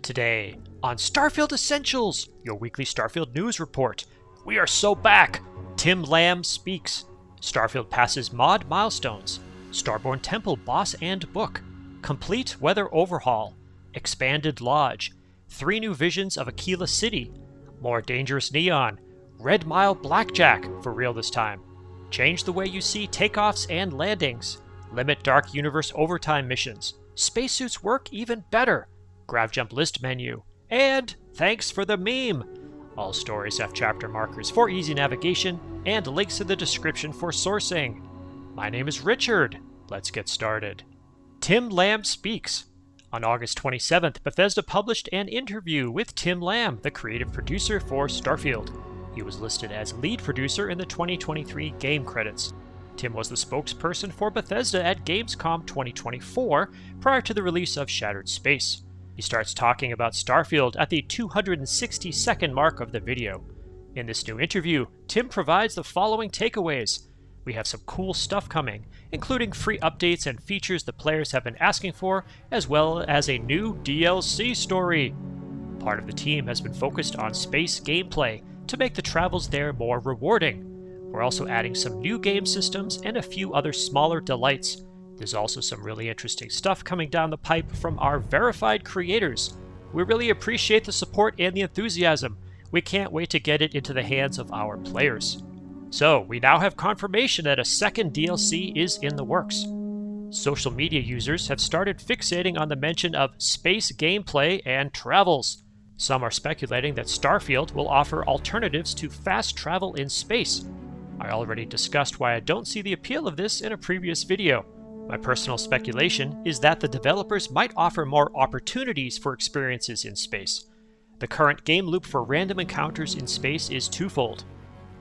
Today, on Starfield Essentials, your weekly Starfield news report. We are so back! Tim Lamb speaks. Starfield passes mod milestones. Starborn Temple boss and book. Complete weather overhaul. Expanded lodge. 3 new visions of Akila City. More dangerous neon. Red Mile Blackjack, for real this time. Change the way you see takeoffs and landings. Limit Dark Universe overtime missions. Spacesuits work even better. GravJump list menu. And thanks for the meme. All stories have chapter markers for easy navigation and links in the description for sourcing. My name is Richard. Let's get started. Tim Lamb speaks. On August 27th, Bethesda published an interview with Tim Lamb, the creative producer for Starfield. He was listed as lead producer in the 2023 game credits. Tim was the spokesperson for Bethesda at Gamescom 2024 prior to the release of Shattered Space. He starts talking about Starfield at the 260-second mark of the video. In this new interview, Tim provides the following takeaways. We have some cool stuff coming, including free updates and features the players have been asking for, as well as a new DLC story. Part of the team has been focused on space gameplay to make the travels there more rewarding. We're also adding some new game systems and a few other smaller delights. There's also some really interesting stuff coming down the pipe from our verified creators. We really appreciate the support and the enthusiasm. We can't wait to get it into the hands of our players. So, we now have confirmation that a second DLC is in the works. Social media users have started fixating on the mention of space gameplay and travels. Some are speculating that Starfield will offer alternatives to fast travel in space. I already discussed why I don't see the appeal of this in a previous video. My personal speculation is that the developers might offer more opportunities for experiences in space. The current game loop for random encounters in space is twofold.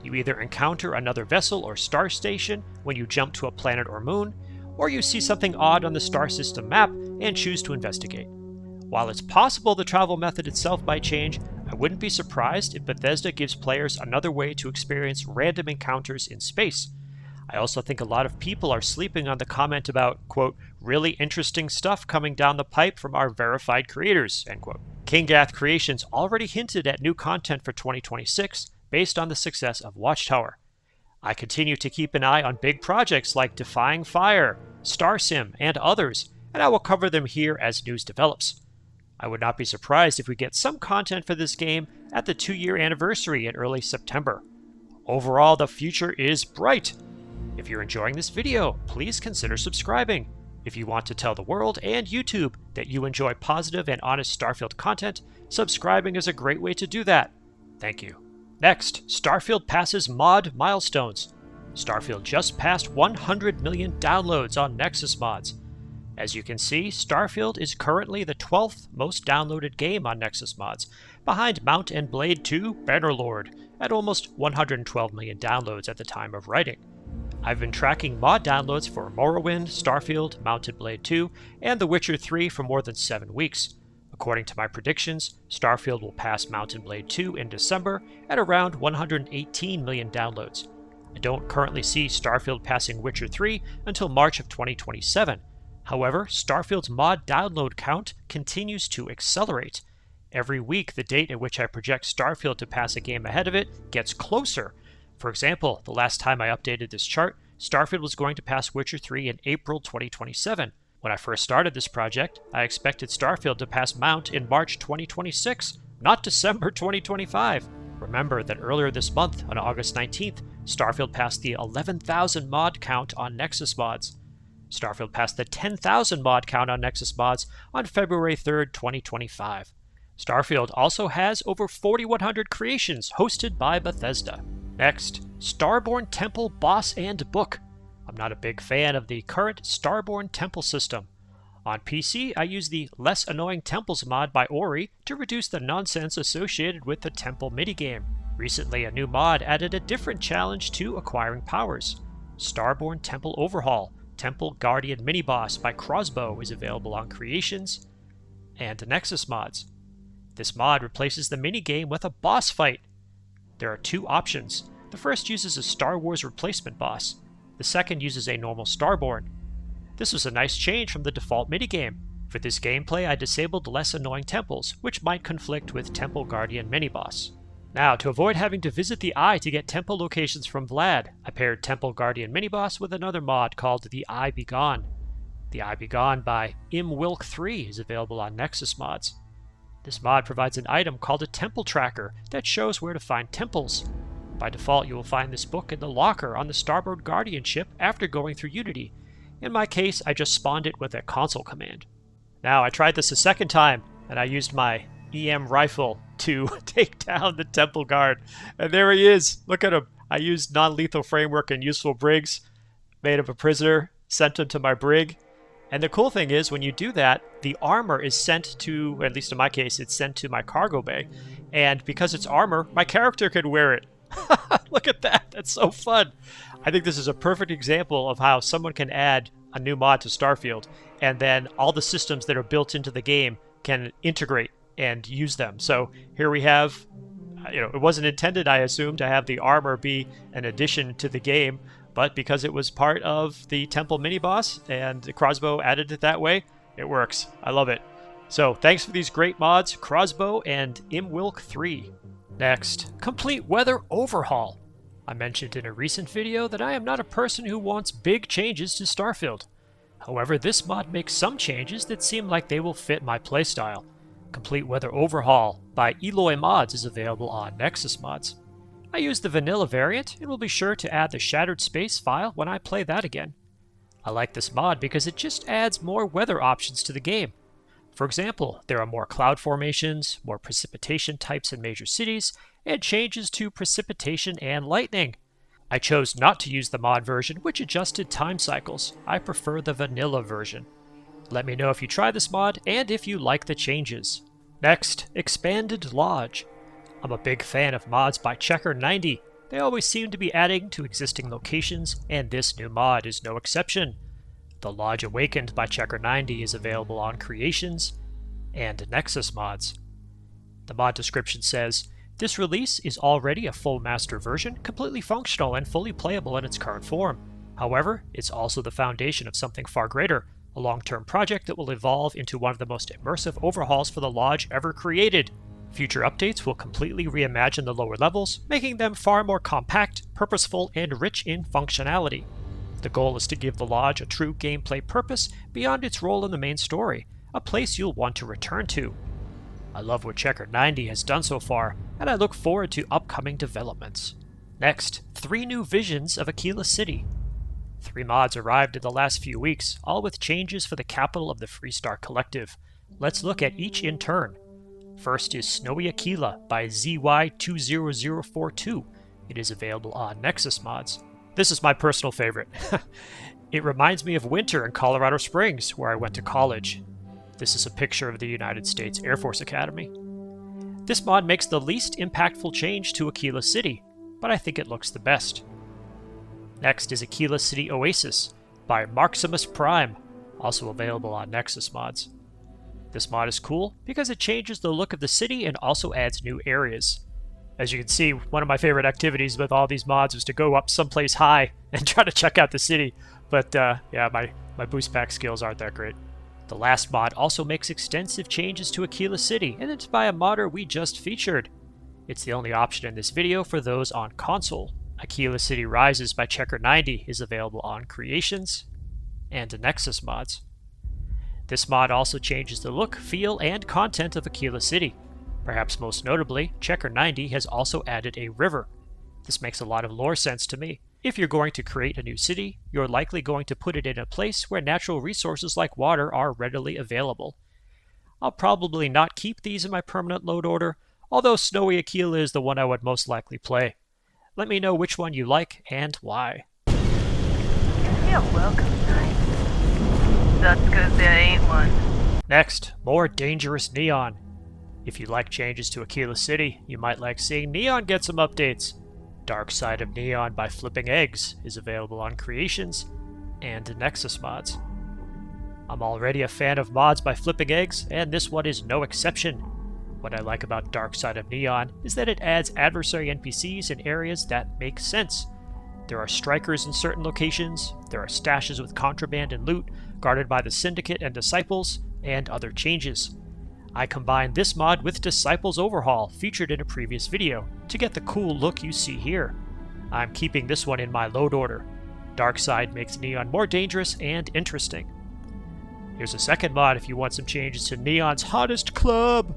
You either encounter another vessel or star station when you jump to a planet or moon, or you see something odd on the star system map and choose to investigate. While it's possible the travel method itself might change, I wouldn't be surprised if Bethesda gives players another way to experience random encounters in space. I also think a lot of people are sleeping on the comment about, quote, really interesting stuff coming down the pipe from our verified creators, end quote. King Gath Creations already hinted at new content for 2026 based on the success of Watchtower. I continue to keep an eye on big projects like Defying Fire, Star Sim, and others, and I will cover them here as news develops. I would not be surprised if we get some content for this game at the 2-year anniversary in early September. Overall, the future is bright. If you're enjoying this video, please consider subscribing. If you want to tell the world and YouTube that you enjoy positive and honest Starfield content, subscribing is a great way to do that. Thank you. Next, Starfield passes mod milestones. Starfield just passed 100 million downloads on Nexus mods. As you can see, Starfield is currently the 12th most downloaded game on Nexus mods, behind Mount & Blade 2 Bannerlord, at almost 112 million downloads at the time of writing. I've been tracking mod downloads for Morrowind, Starfield, Mount & Blade 2, and The Witcher 3 for more than 7 weeks. According to my predictions, Starfield will pass Mount & Blade 2 in December at around 118 million downloads. I don't currently see Starfield passing Witcher 3 until March of 2027. However, Starfield's mod download count continues to accelerate. Every week, the date at which I project Starfield to pass a game ahead of it gets closer. For example, the last time I updated this chart, Starfield was going to pass Witcher 3 in April 2027. When I first started this project, I expected Starfield to pass Mount in March 2026, not December 2025. Remember that earlier this month, on August 19th, Starfield passed the 11,000 mod count on Nexus mods. Starfield passed the 10,000 mod count on Nexus mods on February 3rd, 2025. Starfield also has over 4,100 creations hosted by Bethesda. Next, Starborn Temple boss and book. I'm not a big fan of the current Starborn Temple system. On PC, I use the Less Annoying Temples mod by Ori to reduce the nonsense associated with the temple minigame. Recently, a new mod added a different challenge to acquiring powers. Starborn Temple Overhaul, Temple Guardian Mini-Boss by Crossbow is available on Creations and Nexus mods. This mod replaces the minigame with a boss fight. There are 2 options. The first uses a Star Wars replacement boss. The second uses a normal Starborn. This was a nice change from the default minigame. For this gameplay, I disabled less annoying temples, which might conflict with Temple Guardian mini-boss. Now, to avoid having to visit the Eye to get temple locations from Vlad, I paired Temple Guardian mini-boss with another mod called The Eye Be Gone. The Eye Be Gone by Wilk3 is available on Nexus Mods. This mod provides an item called a Temple Tracker that shows where to find temples. By default, you will find this book in the locker on the Starborn Guardian ship after going through Unity. In my case, I just spawned it with a console command. Now, I tried this a second time, and I used my EM rifle to take down the Temple Guard. And there he is. Look at him. I used non-lethal framework and useful brigs, made him a prisoner, sent him to my brig. And the cool thing is, when you do that, the armor is sent to, at least in my case, it's sent to my cargo bay. And because it's armor, my character can wear it. Look at that. That's so fun. I think this is a perfect example of how someone can add a new mod to Starfield, and then all the systems that are built into the game can integrate and use them. So here we have, it wasn't intended, I assume, to have the armor be an addition to the game, but because it was part of the temple mini-boss and the Crossbow added it that way, it works. I love it. So thanks for these great mods, Crossbow and Wilk3. Next, complete weather overhaul. I mentioned in a recent video that I am not a person who wants big changes to Starfield. However, this mod makes some changes that seem like they will fit my playstyle. Complete Weather Overhaul by Eloy Mods is available on Nexus Mods. I used the vanilla variant and will be sure to add the Shattered Space file when I play that again. I like this mod because it just adds more weather options to the game. For example, there are more cloud formations, more precipitation types in major cities, and changes to precipitation and lightning. I chose not to use the mod version, which adjusted time cycles. I prefer the vanilla version. Let me know if you try this mod and if you like the changes. Next, Expanded Lodge. I'm a big fan of mods by Checker90. They always seem to be adding to existing locations, and this new mod is no exception. The Lodge Awakened by Checker90 is available on Creations and Nexus Mods. The mod description says, "This release is already a full master version, completely functional and fully playable in its current form. However, it's also the foundation of something far greater, a long-term project that will evolve into one of the most immersive overhauls for the Lodge ever created. Future updates will completely reimagine the lower levels, making them far more compact, purposeful, and rich in functionality. The goal is to give the Lodge a true gameplay purpose beyond its role in the main story, a place you'll want to return to." I love what Checker90 has done so far, and I look forward to upcoming developments. Next, 3 new visions of Akila City. 3 mods arrived in the last few weeks, all with changes for the capital of the Freestar Collective. Let's look at each in turn. First is Snowy Akila by ZY20042. It is available on Nexus Mods. This is my personal favorite. It reminds me of winter in Colorado Springs, where I went to college. This is a picture of the United States Air Force Academy. This mod makes the least impactful change to Akila City, but I think it looks the best. Next is Akila City Oasis by Marximus Prime, also available on Nexus Mods. This mod is cool because it changes the look of the city and also adds new areas. As you can see, one of my favorite activities with all these mods was to go up someplace high and try to check out the city, but yeah, my boost pack skills aren't that great. The last mod also makes extensive changes to Akila City, and it's by a modder we just featured. It's the only option in this video for those on console. Akila City Rises by Checker90 is available on Creations and Nexus Mods. This mod also changes the look, feel, and content of Akila City. Perhaps most notably, Checker90 has also added a river. This makes a lot of lore sense to me. If you're going to create a new city, you're likely going to put it in a place where natural resources like water are readily available. I'll probably not keep these in my permanent load order, although Snowy Akila is the one I would most likely play. Let me know which one you like and why. You're welcome, knight. That's because there ain't one. Next, more Dangerous Neon. If you like changes to Akila City, you might like seeing Neon get some updates. Dark Side of Neon by Flipping Eggs is available on Creations and Nexus Mods. I'm already a fan of mods by Flipping Eggs, and this one is no exception. What I like about Dark Side of Neon is that it adds adversary NPCs in areas that make sense. There are strikers in certain locations, there are stashes with contraband and loot, guarded by the Syndicate and Disciples, and other changes. I combined this mod with Disciples Overhaul, featured in a previous video, to get the cool look you see here. I'm keeping this one in my load order. Darkside makes Neon more dangerous and interesting. Here's a second mod if you want some changes to Neon's hottest club.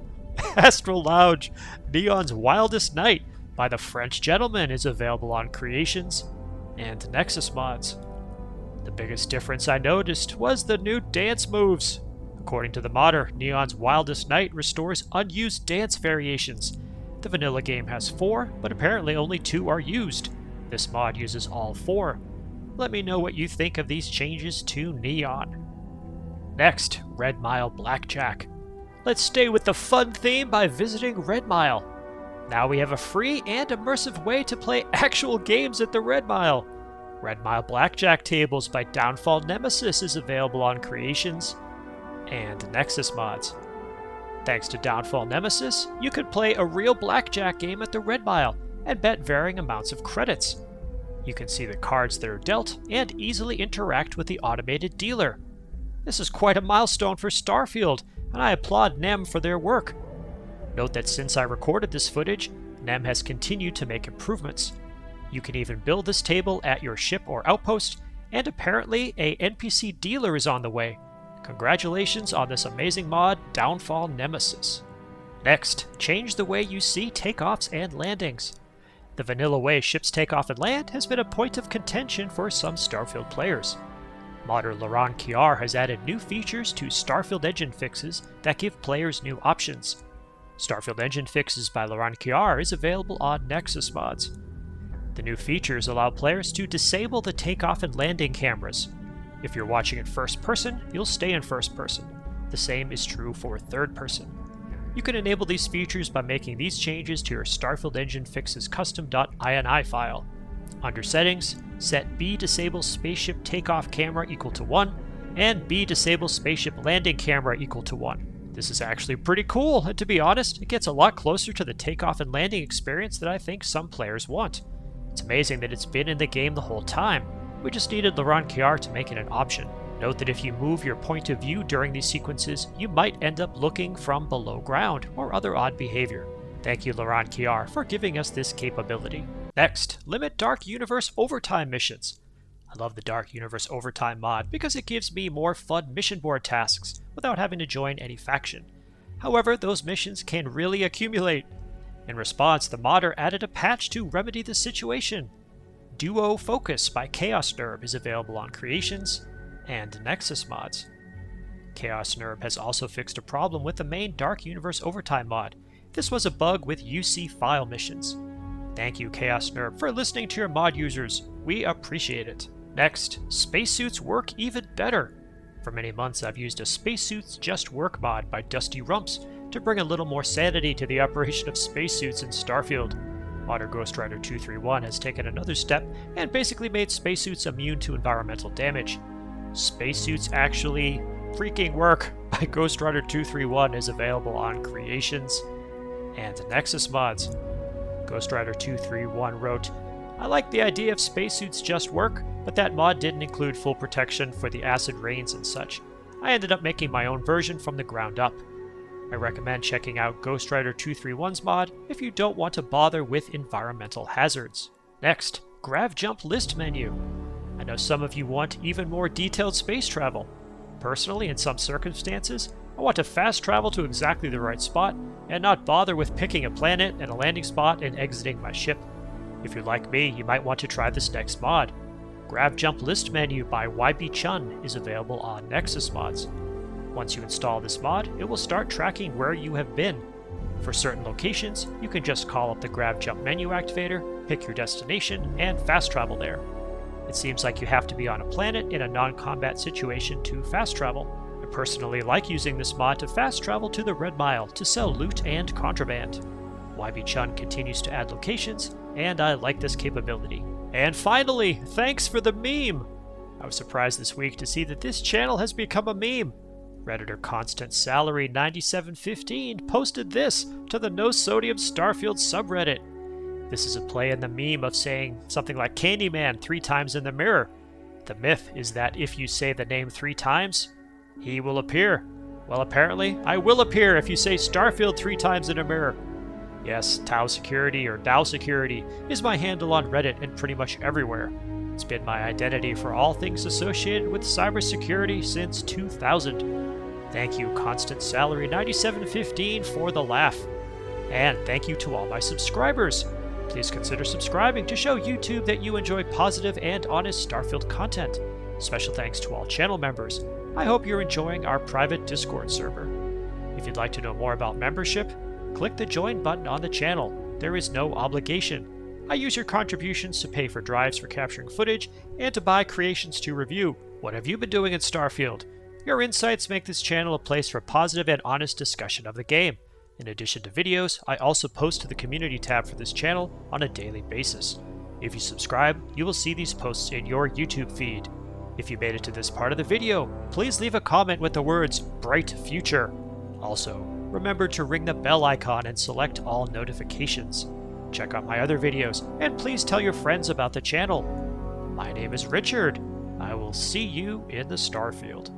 Astral Lounge, Neon's Wildest Night by the French Gentleman is available on Creations and Nexus mods. The biggest difference I noticed was the new dance moves. According to the modder, Neon's Wildest Night restores unused dance variations. The vanilla game has 4, but apparently only 2 are used. This mod uses all 4. Let me know what you think of these changes to Neon. Next, Red Mile Blackjack. Let's stay with the fun theme by visiting Red Mile. Now we have a free and immersive way to play actual games at the Red Mile. Red Mile Blackjack tables by Downfall Nemesis is available on Creations and Nexus mods. Thanks to Downfall Nemesis, you could play a real blackjack game at the Red Mile and bet varying amounts of credits. You can see the cards that are dealt and easily interact with the automated dealer. This is quite a milestone for Starfield, and I applaud NEM for their work. Note that since I recorded this footage, NEM has continued to make improvements. You can even build this table at your ship or outpost, and apparently a NPC dealer is on the way. Congratulations on this amazing mod, Downfall Nemesis. Next, change the way you see takeoffs and landings. The vanilla way ships take off and land has been a point of contention for some Starfield players. Modder Laurent Kiar has added new features to Starfield engine fixes that give players new options. Starfield engine fixes by Laurent Kiar is available on Nexus mods. The new features allow players to disable the takeoff and landing cameras. If you're watching in first person, you'll stay in first person. The same is true for third person. You can enable these features by making these changes to your Starfield engine fixes custom.ini file. Under settings, set B disable spaceship takeoff camera equal to 1 and B disable spaceship landing camera equal to 1. This is actually pretty cool, and to be honest, it gets a lot closer to the takeoff and landing experience that I think some players want. It's amazing that it's been in the game the whole time. We just needed Laurent Kiar to make it an option. Note that if you move your point of view during these sequences, you might end up looking from below ground or other odd behavior. Thank you, Laurent Kiar, for giving us this capability. Next, limit Dark Universe overtime missions. I love the Dark Universe overtime mod because it gives me more fun mission board tasks without having to join any faction. However, those missions can really accumulate. In response, the modder added a patch to remedy the situation. Duo Focus by Chaos Nerb is available on Creations and Nexus mods. Chaos Nerb has also fixed a problem with the main Dark Universe overtime mod. This was a bug with UC file missions. Thank you, Chaos Nerb, for listening to your mod users. We appreciate it. Next, Spacesuits work even better. For many months, I've used a Spacesuits Just Work mod by Dusty Rumps to bring a little more sanity to the operation of spacesuits in Starfield. Modder Ghost Rider 231 has taken another step and basically made spacesuits immune to environmental damage. Spacesuits actually freaking work by Ghost Rider 231 is available on Creations and Nexus mods. Ghost Rider 231 wrote, "I like the idea of spacesuits just work, but that mod didn't include full protection for the acid rains and such. I ended up making my own version from the ground up. I recommend checking out Ghost Rider 231's mod if you don't want to bother with environmental hazards." Next, GravJump list menu. I know some of you want even more detailed space travel. Personally, in some circumstances, I want to fast travel to exactly the right spot and not bother with picking a planet and a landing spot and exiting my ship. If you're like me, you might want to try this next mod. GravJump list menu by YB Chun is available on Nexus mods. Once you install this mod, it will start tracking where you have been. For certain locations, you can just call up the GravJump menu activator, pick your destination, and fast travel there. It seems like you have to be on a planet in a non-combat situation to fast travel. I personally like using this mod to fast travel to the Red Mile to sell loot and contraband. YB Chun continues to add locations, and I like this capability. And finally, thanks for the meme! I was surprised this week to see that this channel has become a meme. Redditor Constant Salary 9715 posted this to the No Sodium Starfield subreddit. This is a play in the meme of saying something like Candyman 3 times in the mirror. The myth is that if you say the name 3 times, he will appear. Well, apparently, I will appear if you say Starfield 3 times in a mirror. Yes, Tau Security or Dow Security is my handle on Reddit and pretty much everywhere. It's been my identity for all things associated with cybersecurity since 2000. Thank you, Constant Salary 9715 for the laugh. And thank you to all my subscribers. Please consider subscribing to show YouTube that you enjoy positive and honest Starfield content. Special thanks to all channel members. I hope you're enjoying our private Discord server. If you'd like to know more about membership, click the join button on the channel. There is no obligation. I use your contributions to pay for drives for capturing footage and to buy creations to review. What have you been doing in Starfield? Your insights make this channel a place for positive and honest discussion of the game. In addition to videos, I also post to the community tab for this channel on a daily basis. If you subscribe, you will see these posts in your YouTube feed. If you made it to this part of the video, please leave a comment with the words "Bright Future." Also, remember to ring the bell icon and select all notifications. Check out my other videos, and please tell your friends about the channel. My name is Richard. I will see you in the Starfield.